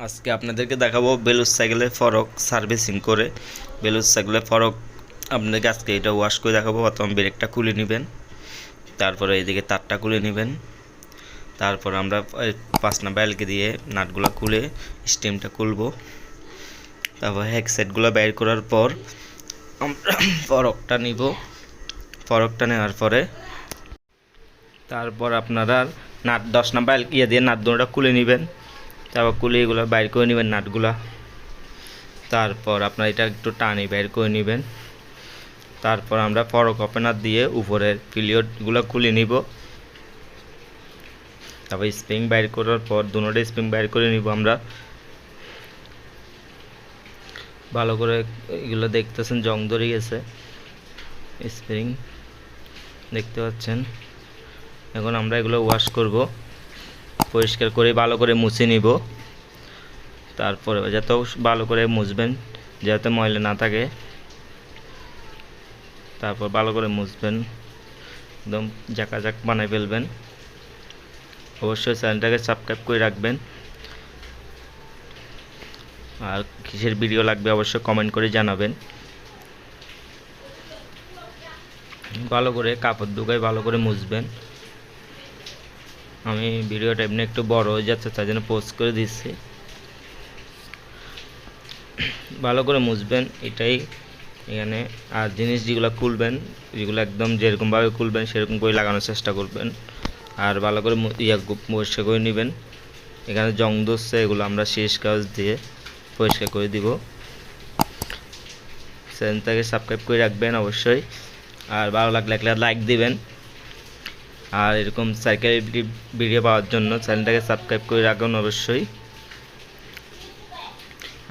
আজকে আপনাদেরকে দেখাবো বেলুস সাইকেলের ফরক সার্ভিসিং করে। বেলুস সাইকেলের ফরক আপনাদেরকে আজকে এটা ওয়াশ করে দেখাবো। প্রথম ব্রেকটা খুলে নেবেন, তারপরে এদিকে তারটা খুলে নেবেন, তারপর আমরা 5 নাম্বার এলকে দিয়ে নাটগুলো খুলে স্টিমটা খুলবো। তারপর হেডসেটগুলো বের করার পর আমরা ফরকটা নিব। ফরকটা নেওয়ার পরে তারপর আপনারা নাট 10 নাম্বার ইয়ে দিয়ে নাট দুটোটা খুলে নেবেন। তারপর খুলে এগুলো বাইর করে নেবেন নাটগুলা। তারপর আপনার এটা একটু টানি বের করে নেবেন। তারপর আমরা ফরক ওপেনার দিয়ে উপরের পিলিয়ডগুলো খুলে নিব। তারপর স্প্রিং বাইর করার পর দুটোটা স্প্রিং বাইর করে নিব আমরা। ভালো করে এগুলো দেখতেছেন জং ধরে গেছে, স্প্রিং দেখতে পাচ্ছেন। এখন আমরা এগুলো ওয়াশ করব, পরিষ্কার করে ভালো করে মুছে নিব। তারপরে যাতে ভালো করে মুছবেন, যাতে ময়লা না থাকে। তারপর ভালো করে মুছবেন, একদম জাক বানাই ফেলবেন। অবশ্যই চ্যানেলটাকে সাবস্ক্রাইব করে রাখবেন। আর কিসের ভিডিও লাগবে অবশ্যই কমেন্ট করে জানাবেন। ভালো করে কাপড় ঢুকাই ভালো করে মুছবেন। আমি ভিডিওটা এমনি একটু বড় হয়ে যাচ্ছে, তাই জন্য পোস্ট করে দিচ্ছি। ভালো করে মুছবেন এটাই এখানে। আর জিনিস যেগুলো খুলবেন, যেগুলো একদম যেরকমভাবে খুলবেন সেরকম করে লাগানোর চেষ্টা করবেন। আর ভালো করে পরিষ্কার করে নেবেন। এখানে জং ধরছে, এগুলো আমরা শেষ কাজ দিয়ে পরিষ্কার করে দিব। চ্যানেলটাকে সাবস্ক্রাইব করে রাখবেন অবশ্যই। আর ভালো লাগলে একটা লাইক দিবেন। আর এরকম সাইকেল ভিডিও পাওয়ার জন্য চ্যানেলটাকে সাবস্ক্রাইব করে রাখুন অবশ্যই।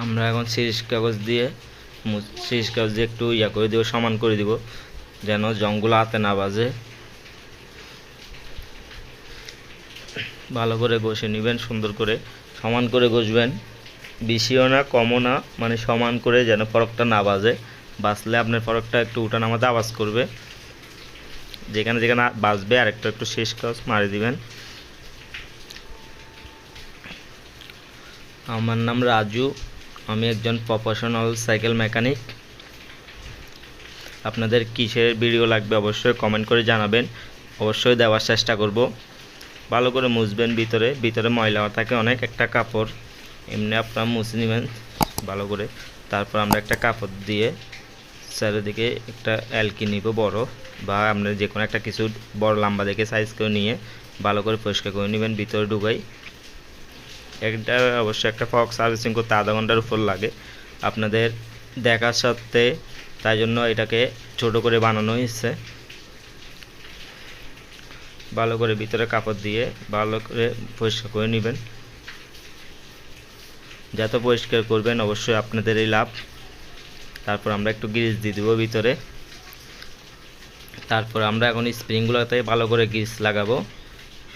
আমরা এখন শেষ কাগজ দিয়ে একটু করে দিব, সমান করে দিব, যেন জংগুলো হাতে না বাজে। ভালো করে ঘষে নেবেন, সুন্দর করে সমান করে ঘষবেন, বেশিও না কমও না, মানে সমান করে, যেন ফরকটা না বাজে। বাজলে আপনার ফরকটা একটু উঠানামাতে আওয়াজ করবে। যেখানে যেখানে বাজবে আর একটু শেষ কাজ মারি দিবেন। আমার নাম রাজু, আমি একজন প্রফেশনাল সাইকেল মেকানিক। আপনাদের কিসের ভিডিও লাগবে অবশ্যই কমেন্ট করে জানাবেন, অবশ্যই দেওয়ার চেষ্টা করব। ভালো করে মুছবেন, ভিতরে ময়লা থাকে অনেক। একটা কাপড় এমনি আপনারা মুছে নেবেন ভালো করে। তারপর আমরা একটা কাপড় দিয়ে চারিদিকে একটা এলকি নিব বড়, বা আপনার যে কোনো একটা কিছু বড় লম্বা দেখে সাইজ করে নিয়ে ভালো করে পরিষ্কার করে নেবেন ভিতরে ঢুকাই। একটা অবশ্যই একটা ফরক সার্ভিসিং করতে আধা ঘন্টার উপর লাগে আপনাদের দেখার সাথে, তাই জন্য এটাকে ছোট করে বানানো হয়েছে। ভালো করে ভিতরে কাপড় দিয়ে ভালো করে পরিষ্কার করে নেবেন। যত পরিষ্কার করবেন অবশ্যই আপনাদেরই লাভ। তারপর আমরা একটু গ্রিস দিয়ে দেবো ভিতরে। তারপর আমরা এখন স্প্রিংগুলোতে ভালো করে গ্রিস লাগাবো।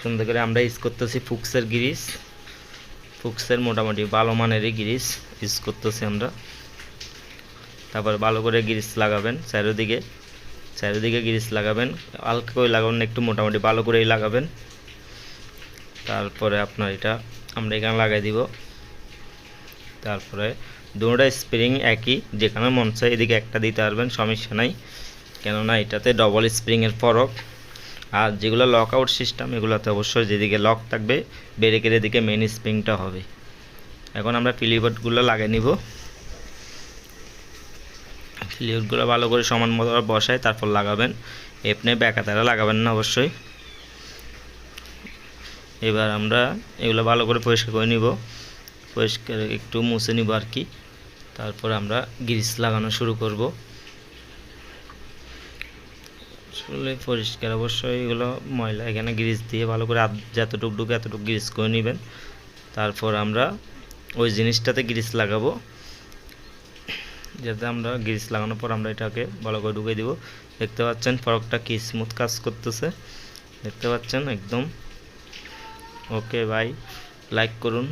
সুন্দর করে আমরা ইউজ করতেছি ফুক্সের গ্রিস, ফুক্সের মোটামুটি ভালো মানেরই গ্রিস ইউজ করতেছি আমরা। তারপর ভালো করে গ্রিস লাগাবেন, চারিদিকে গ্রিস লাগাবেন, হালকা করে লাগাবেন, একটু মোটামুটি ভালো করেই লাগাবেন। তারপরে আপনার এটা আমরা এখানে লাগাই দিব। তারপরে দুটোটা স্প্রিং একই, যেখানে মন চায় এদিকে একটা দিতে পারবেন, সমস্যা নাই, কেননা এটাতে ডবল স্প্রিংয়ের ফরক। আর যেগুলো লক আউট সিস্টেম, এগুলোতে অবশ্যই যেদিকে লক থাকবে ব্রেকের এদিকে মেন স্প্রিংটা হবে। এখন আমরা ফিলিপটগুলো লাগিয়ে নিব। ফিলিপটগুলো ভালো করে সমান মতো বসায় তারপর লাগাবেন, এপনে ব্যাকাতারা লাগাবেন না অবশ্যই। এবার আমরা এগুলো ভালো করে পরিষ্কার করে নিব, পরিষ্কার একটু মুছে নিব আর কি। তারপর আমরা গ্রিস লাগানো শুরু করব। আসলে পরিষ্কার অবশ্যই এগুলো ময়লা, এখানে গ্রিস দিয়ে ভালো করে যতটুকু ঢুকে এতটুকু গ্রিস করে নেবেন। তারপর আমরা ওই জিনিসটাতে গ্রিস লাগাবো, যাতে আমরা গ্রিস লাগানোর পর আমরা এটাকে ভালো করে ঢুকে দিব। দেখতে পাচ্ছেন ফরকটা কি স্মুথ কাজ করতেছে, দেখতে পাচ্ছেন একদম। ওকে ভাই, লাইক করুন।